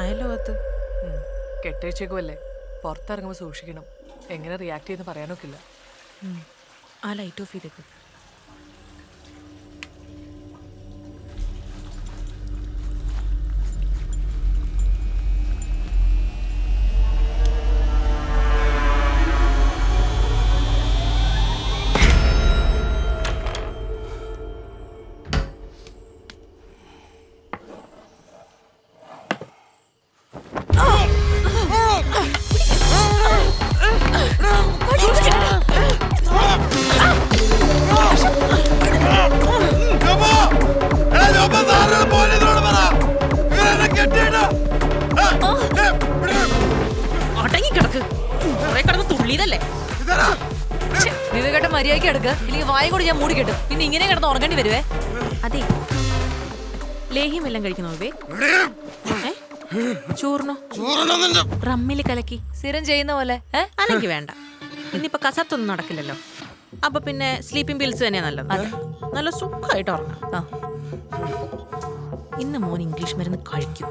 ആയല്ലോ അത്. കെട്ടേച്ചേക്കുമല്ലേ, പുറത്തിറങ്ങുമ്പോൾ സൂക്ഷിക്കണം. എങ്ങനെ റിയാക്ട് ചെയ്യുന്ന പറയാനൊക്കില്ല. ആ ലൈറ്റ് ഓഫ് ചെയ്തേക്കും. വിവേകേട്ടൻ മര്യാദയ്ക്ക് എടുക്ക, ഇല്ലെങ്കിൽ വായ കൂടി ഞാൻ മൂടി കിട്ടും. പിന്നെ ഇങ്ങനെ കിടന്ന് ഉറങ്ങേണ്ടി വരുവേ. അതെ, ലേഹ്യമെല്ലാം കഴിക്കണോ വിവേ? ചോറിനോ? റമ്മില് കലക്കി സ്ഥിരം ചെയ്യുന്ന പോലെ. അല്ലെങ്കിൽ വേണ്ട. ഇന്നിപ്പോ കസത്തൊന്നും നടക്കില്ലല്ലോ. അപ്പൊ പിന്നെ സ്ലീപ്പിംഗ് പിൽസ് തന്നെയാ നല്ലത്. നല്ല സുഖമായിട്ട് ഉറങ്ങാം. ഇന്ന് മോൻ ഇംഗ്ലീഷ് മരുന്ന് കഴിക്കും.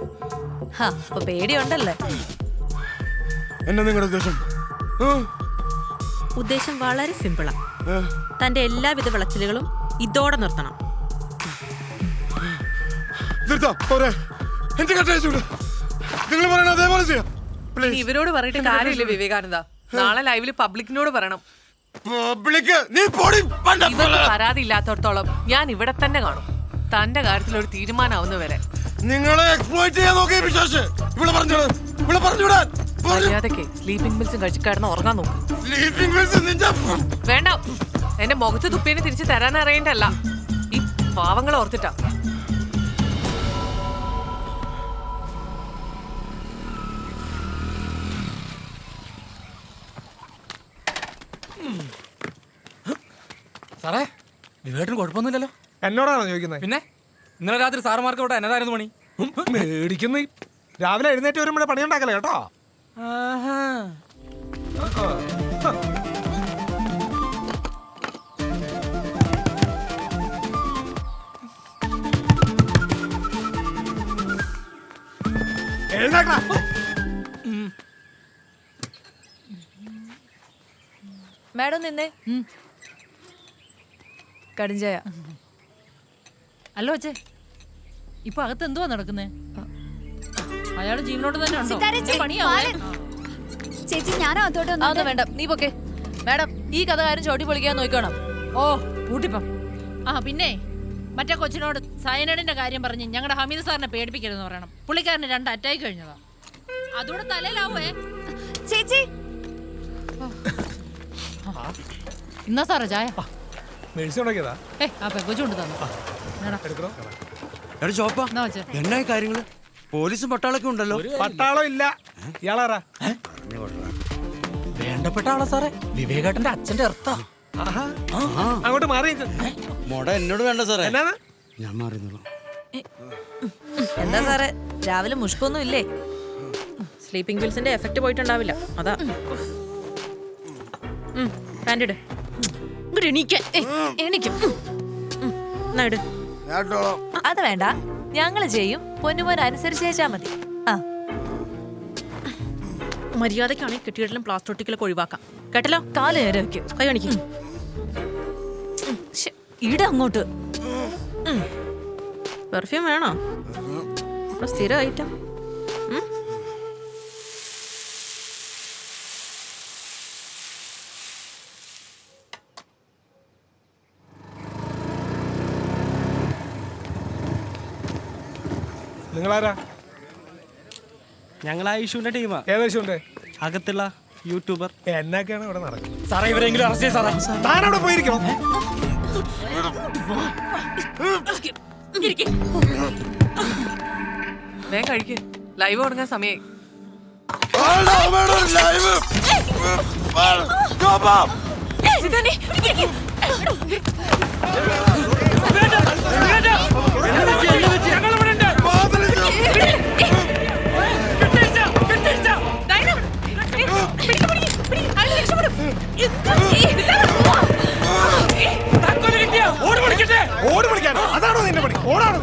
അപ്പൊ പേടിയുണ്ടല്ലേ? എന്നാ നിങ്ങളുടെ ഉദ്ദേശം? ഉദ്ദേശം വളരെ സിമ്പിളാ. തന്റെ എല്ലാവിധ വിളച്ചിലുകളും ഇതോടെ നിർത്തണം. ഇവരോട് പറഞ്ഞിട്ട് കാര്യമില്ല വിവേകാനന്ദ. നാളെ ലൈവില് പബ്ലിക്കിനോട് പറയണം. പരാതി ഇല്ലാത്തടത്തോളം ഞാൻ ഇവിടെ തന്നെ കാണും. തന്റെ കാര്യത്തിൽ ഒരു തീരുമാനമാവുന്ന വരെ. നിങ്ങളെ എക്സ്പ്ലോയിറ്റ് ചെയ്യാൻ നോക്കിയ വിശ്വാസ് ഇവിടെ പറഞ്ഞുവിടാൻ. മര്യാദക്ക് സ്ലീപ്പിംഗ് പിൽസും കഴിച്ച് കിടന്ന് ഉറങ്ങാൻ നോക്കും. വേണ്ട, എന്റെ മുഖത്ത് തുപ്പേനെ തിരിച്ച് തരാൻ അറിയണ്ടല്ല, ഈ പാവങ്ങളെ ഓർത്തിട്ടാ. സാറേ, വിവേട്ടിന് കുഴപ്പമൊന്നുമില്ലല്ലോ? എന്നോടാണോ ചോദിക്കുന്നത്? പിന്നെ ഇന്നലെ രാത്രി സാറുമാർക്ക് ഇവിടെ എന്നതായിരുന്നു പണി? മേടിക്കുന്നു. രാവിലെ എഴുന്നേറ്റ് വരുമ്പോഴേ പണിയുണ്ടാക്കല്ലേ കേട്ടോ. മാഡം നിന്നേ. കടിഞ്ചായ. അല്ലോ അച്ഛേ, ഇപ്പൊ അകത്ത് എന്തുവാ നടക്കുന്നേ? അയാള് ജീവനോട് തന്നെ ഉണ്ടോ? ചേച്ചി ഞാനോ അതൊന്നും വേണ്ട, നീ പൊക്കെ. മാഡം, ഈ കഥ കാര്യം ചോട്ടി പൊളിക്കാൻ നോക്കണം. ഓ പൂട്ടിപ്പം. പിന്നെ മറ്റേ കൊച്ചിനോട് സയനൈഡിന്റെ കാര്യം പറഞ്ഞ് ഞങ്ങളുടെ ഹമീദ് സാറിനെ പേടിപ്പിക്കരുതെന്ന് പറയണം. പുള്ളിക്കാരന് 2 അറ്റാക്ക് കഴിഞ്ഞതാ. അതോടെ തലയിലാവേ ചേച്ചി. ഇന്നാ സാറേ ചായ. മേടിച്ചുണ്ടാക്കിയതാ. പെക്കൊച്ചുകൊണ്ട് തന്നു. എന്നായി കാര്യങ്ങള്? പോലീസും പട്ടാളൊക്കെ ഉണ്ടല്ലോ. പട്ടാളം ഇല്ല. ഇയാളാരാ? വേണ്ടപ്പെട്ട ആളാ സാറേ, വിവേകേട്ടന്റെ അച്ഛന്റെ അർത്ഥ. അങ്ങോട്ട് മാറി മോട എന്നോട് വേണ്ട സാറേ. എന്നാണ്? ഞാൻ മാറിയുന്നുള്ളൂ. എന്താ സാറേ, രാവിലെ മുഷ്കൊന്നും ഇല്ലേ? സ്ലീപ്പിംഗ് പിൽസിന്റെ എഫക്ട് പോയിട്ടുണ്ടാവില്ല, അതാ. പാൻറ് അത് വേണ്ട, ഞങ്ങള് ചെയ്യും. പൊന്നുമോൻ അനുസരിച്ച് ചേച്ചാ മതി. മര്യാദക്കാണെങ്കിൽ കെട്ടിയിടലും പ്ലാസ്റ്റോട്ടിക്കലൊക്കെ ഒഴിവാക്കാം കേട്ടല്ലോ. കാല് നേരെ വെക്കും. കൈ കാണിക്കും. ഇട അങ്ങോട്ട്. പെർഫ്യൂം വേണോ? സ്ഥിര ഐറ്റം. നിങ്ങളാരാ? ഞങ്ങൾ ആ ഇഷ്യൂന്റെ ടീമാ. ഏകദേശം അകത്തുള്ള യൂട്യൂബർ. എന്നൊക്കെയാണ് ഇവിടെ നടക്കുന്നത്? സാറേ, ഇവരെങ്കിലും അറസ്റ്റ് ചെയ്യ സാറേ. താനവിടെ പോയിരിക്കണം. വേഗം കഴിക്ക്, ലൈവ് തുടങ്ങാൻ സമയായി. ഓടി പിടിക്കാനോ? അതാണോ നിന്റെ പണി? ഓടാണോ?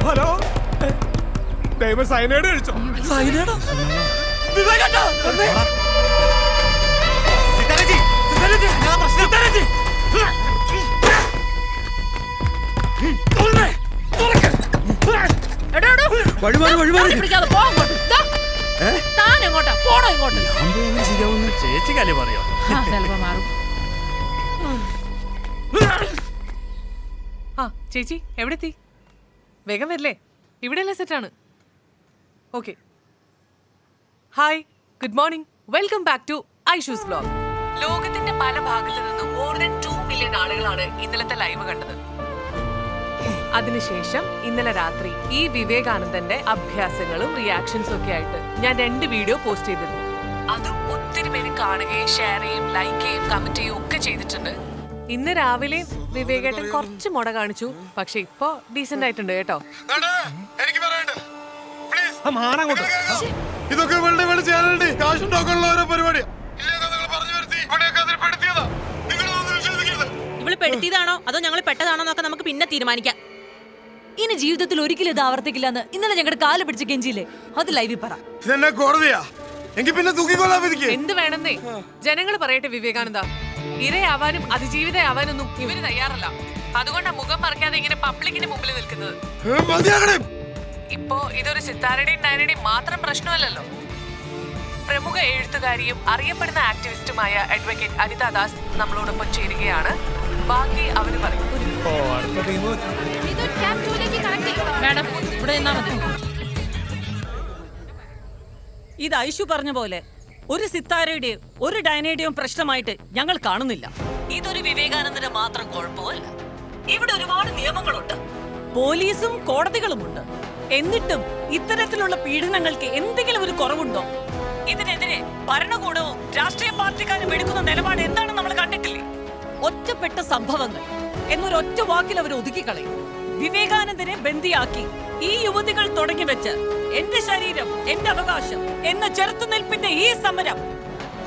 ഹലോ ദൈവം സൈനൈഡ് കഴിച്ചോ? എടോ, എടോ. താനെ പിടിക്കാതെ പോ അങ്ങോട്ട്. ദാ. താൻ എങ്ങോട്ടാ? പോടോ ഇങ്ങോട്ട്. ചേച്ചിക്കല്ലേ പറയോ? ആ, ചിലപ്പോ മാറും. ആ ചേച്ചി എവിടെ എത്തി? വേഗം വരില്ലേ? ഇവിടെയല്ലേ സെറ്റാണ്. Okay. Hi, good morning, welcome back to Aishu's vlog. ലോകത്തിന്റെ പല ഭാഗത്തു നിന്നും മോർ ദാൻ 2 മില്യൺ ആളുകളാണ് ഇന്നലത്തെ ലൈവ് കണ്ടത്. അതിനുശേഷം ഇന്നലെ രാത്രി ഈ വിവേകാനന്ദന്റെ അഭ്യാസങ്ങളും റിയാക്ഷൻസും ഒക്കെ ആയിട്ട് ഞാൻ 2 വീഡിയോ പോസ്റ്റ് ചെയ്തിരുന്നു. അതും ഒത്തിരി പേര് കാണുകയും ഷെയർ ചെയ്യും, ലൈക്ക് ചെയ്യും, കമന്റ് ചെയ്യും ഒക്കെ ചെയ്തിട്ടുണ്ട്. ഇന്ന് രാവിലെ വിവേകേട്ടൻ കുറച്ച് മുട കാണിച്ചു, പക്ഷെ ഇപ്പൊ ഡീസന്റ് ആയിട്ടുണ്ട് കേട്ടോ. എനിക്ക് പറയണ്ട പ്ലീസ്. ആ മാനങ്ങോട്ട്. ഇതൊക്കെ ഇവളുടെ ഇവിടെ ചെയ്യാനുണ്ട്. കാശുണ്ടാക്കാനുള്ള ഓരോ പരിപാടിയാ. ഇല്ലെങ്കിൽ നിങ്ങൾ പറഞ്ഞു വരുത്തി ഇവിടെയൊക്കെ അതിൽ പെടുത്തിയതാ. നിങ്ങളൊന്നും വിശ്വസിക്കരുത്. ഇവള് പെടുത്തിയതാണോ അതോ ഞങ്ങൾ പെട്ടതാണോ എന്നൊക്കെ നമുക്ക് പിന്നെ തീരുമാനിക്കാം. ഇനി ജീവിതത്തിൽ ഒരിക്കലും ഇത് ആവർത്തിക്കില്ലെന്ന് ഇന്നലെ ഞങ്ങളുടെ കാല് പിടിച്ച് കെഞ്ചിയില്ലേ, അത് ലൈവിൽ പറ. ഇതെന്നെ കോടതിയാ. എങ്കിൽ പിന്നെ തൂക്കിക്കൊള്ളാൻ വിധിക്ക്. എന്ത് വേണമെന്നേ ജനങ്ങൾ പറയട്ടെ. വിവേകാനന്ദ, ഇരയാവാനും അതിജീവിതയാവാനൊന്നും ഇവര് തയ്യാറല്ല. അതുകൊണ്ടാ മുഖം മറക്കാതെ ഇങ്ങനെ പബ്ലിക്കിന് മുമ്പിൽ നിൽക്കുന്നത്. മതിയാകണേ. ഇപ്പോ ഇതൊരു സിത്താരയുടെയും ഡയനയുടെയും മാത്രം പ്രശ്നമല്ലല്ലോ. പ്രമുഖ എഴുത്തുകാരിയും അറിയപ്പെടുന്ന ആക്ടിവിസ്റ്റുമായ അഡ്വക്കേറ്റ് അനിത ദാസ് നമ്മളോടൊപ്പം ചേരുകയാണ്. ബാക്കി അവര് പറയും. മാഡം ഇവിടെ നിന്നാ മതി. ഇത് ഐഷു പറഞ്ഞ പോലെ ഒരു സിത്താരയുടെയും ഒരു ഡയനയുടെയും പ്രശ്നമായിട്ട് ഞങ്ങൾ കാണുന്നില്ല. ഇതൊരു വിവേകാനന്ദന്റെ മാത്രം കുഴപ്പമല്ല. ഇവിടെ ഒരുപാട് നിയമങ്ങളുണ്ട്, പോലീസും കോടതികളുമുണ്ട്. എന്നിട്ടും ഇത്തരത്തിലുള്ള പീഡനങ്ങൾക്ക് എന്തെങ്കിലും ഒരു കുറവുണ്ടോ? ഇതിനെതിരെ ഭരണകൂടവും രാഷ്ട്രീയ പാർട്ടിക്കാരും എടുക്കുന്ന നിലപാട് എന്താണെന്ന് നമ്മൾ കണ്ടിട്ടില്ലേ? ഒറ്റപ്പെട്ട സംഭവങ്ങൾ എന്നൊരൊറ്റ വാക്കിൽ അവർ ഒതുക്കിക്കളയും. വിവേകാനന്ദനെ ബന്ദിയാക്കി ഈ യുവതികൾ തുടങ്ങി വെച്ച് എന്റെ ശരീരം എന്റെ അവകാശം എന്ന ചെറുത്തുനിൽപ്പിന്റെ ഈ സമരം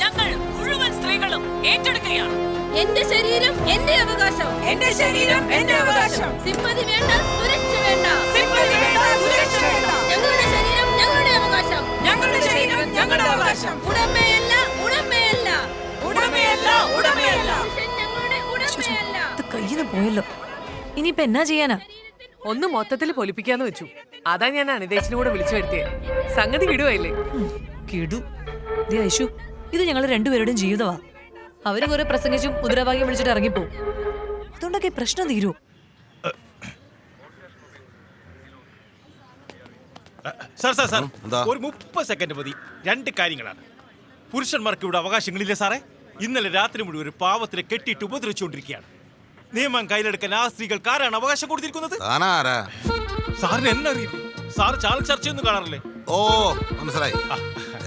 ഞങ്ങൾ മുഴുവൻ സ്ത്രീകളും ഏറ്റെടുക്കുകയാണ്. എന്റെ ശരീരം എന്റെ അവകാശം, എന്റെ ശരീരം എന്റെ അവകാശം. സിമ്പതി വേണ്ട, സുരക്ഷ വേണ്ട. സിമ്പതി വേണ്ട, സുരക്ഷ വേണ്ട. ഞങ്ങളുടെ ശരീരം ഞങ്ങളുടെ അവകാശം, ഞങ്ങളുടെ ശരീരം ഞങ്ങളുടെ അവകാശം. ഉടമയല്ല ഉടമയല്ല ഉടമയല്ല ഉടമയല്ല. ഞങ്ങളുടെ ഉടമയല്ല. ഇത് കയ്യിൽ നിന്ന് പോയല്ലോ, ഇനിയിപ്പൊ എന്നാ ചെയ്യാനാ? ഒന്ന് മൊത്തത്തിൽ പൊലിപ്പിക്കാന്ന് വെച്ചു. അതാ ഞാൻ അനിതേച്ചിനും കൂടെ വിളിച്ചു വരുത്തിയത്. സംഗതി കിടുവായില്ലേ? കിടു. ദേ ഐഷു, ഇത് ഞങ്ങൾ രണ്ടുപേരുടെയും ജീവിതമാ. അവര് കുറെ പ്രസംഗിച്ചും മുദ്രാവാക്യം വിളിച്ചിട്ട് ഇറങ്ങിപ്പോവും. അതുകൊണ്ടൊക്കെ പ്രശ്നം തീരൂ. സാർ സാർ സാർ, എന്താ? ഒരു 30 സെക്കൻഡ് മതി. 2 കാര്യങ്ങളാണ്. പുരുഷന്മാർക്ക് ഇവിടെ അവകാശങ്ങളില്ല സാറേ. ഇന്നലെ രാത്രി മുഴുവൻ ഒരു പാവത്തിനെ കെട്ടിയിട്ട് ഉപദ്രവിച്ചുകൊണ്ടിരിക്കുകയാണ്. നിയമം കയ്യിലെടുക്കാൻ ആ സ്ത്രീകൾക്ക് ആരാണ് അവകാശം കൊടുത്തിരിക്കുന്നത്? സാറിന് എന്നെ അറിയില്ലേ? സാർ ചാനൽ ചർച്ചയൊന്നും കാണാറില്ലേ? ഓ മനസ്സിലായി.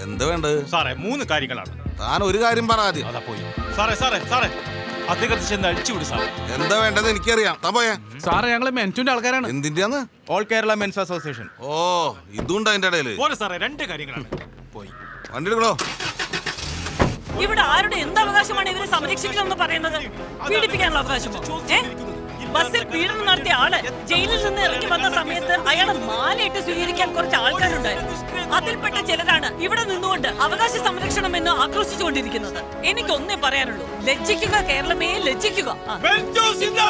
എന്ത് വേണ്ടത് സാറേ 3 കാര്യങ്ങളാണ്. താൻ ഒരു കാര്യം പറയാതെ. അതാ പോയി. സാറേ സാറേ സാറേ, അദ്ദേഹത്തെ ചെന്ന് അടിച്ചുവിട് സാർ. എന്താ വേണ്ടത് എനിക്കറിയാം. താൻ പോയേ. സാറേ ഞങ്ങള് മെൻറ്റുന്റെ ആൾക്കാരാണ്. എന്തിന്റെയാന്ന്? All Kerala men's association. ഓ ഇതുണ്ട് അതിന്റെ ഇടയില്. പോലെ സാറേ 2 കാര്യങ്ങളാണ്. പോയി വണ്ടി എടുക്കണോ? ഇവിടെ ആരുടെ എന്ത് അവകാശമാണ് ഇവരെ സംരക്ഷിക്കണമെന്ന് പറയുന്നത്? പീഡിപ്പിക്കാനുള്ള അവകാശമോ? ബസ്സിൽ പീഡനം നടത്തിയ ആള് ജയിലിൽ നിന്ന് ഇറങ്ങി വന്ന സമയത്ത് അയാളെ മാലയിട്ട് സ്വീകരിക്കാൻ കുറച്ച് ആൾക്കാരുണ്ടായിരുന്നു. അതിൽപ്പെട്ട ചിലരാണ് ഇവിടെ നിന്നുകൊണ്ട് അവകാശ സംരക്ഷണം എന്ന് ആക്രോശിച്ചുകൊണ്ടിരിക്കുന്നത്. എനിക്കൊന്നേ പറയാനുള്ളൂ, ലജ്ജിക്കുക കേരളമേ, ലജ്ജിക്കുക. ലജ്ജിക്കുക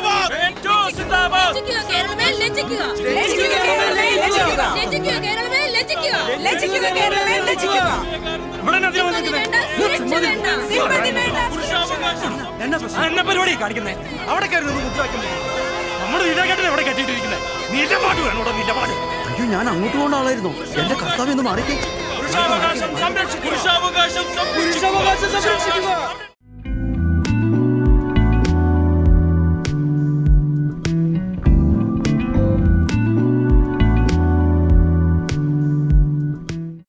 കേരളമേ, ലജ്ജിക്കുക. ലജ്ജിക്കുക കേരളമേ, ലജ്ജിക്കുക. ലജ്ജിക്കുക കേരളമേ, ലജ്ജിക്കുക. ലജ്ജിക്കുക കേരളമേ, ലജ്ജിക്കുക. സിമ്പതി വേണ്ട, സുരക്ഷ വേണ്ട. സിമ്പതി വേണ്ട. എന്നെ പരിപാടി കാണിക്കുന്നേ. അവിടെ നമ്മുടെ വിവേകാനന്ദൻ എവിടെ കെട്ടിയിട്ടിരിക്കുന്നത്? നിലപാട് വേണോ? നിലപാട്. അയ്യോ, ഞാൻ അങ്ങോട്ട് പോകേണ്ട ആളായിരുന്നു. എന്റെ കർത്താവ് എന്ന് മാറിക്കേ. പുരുഷാവകാശം സംരക്ഷിക്കുക.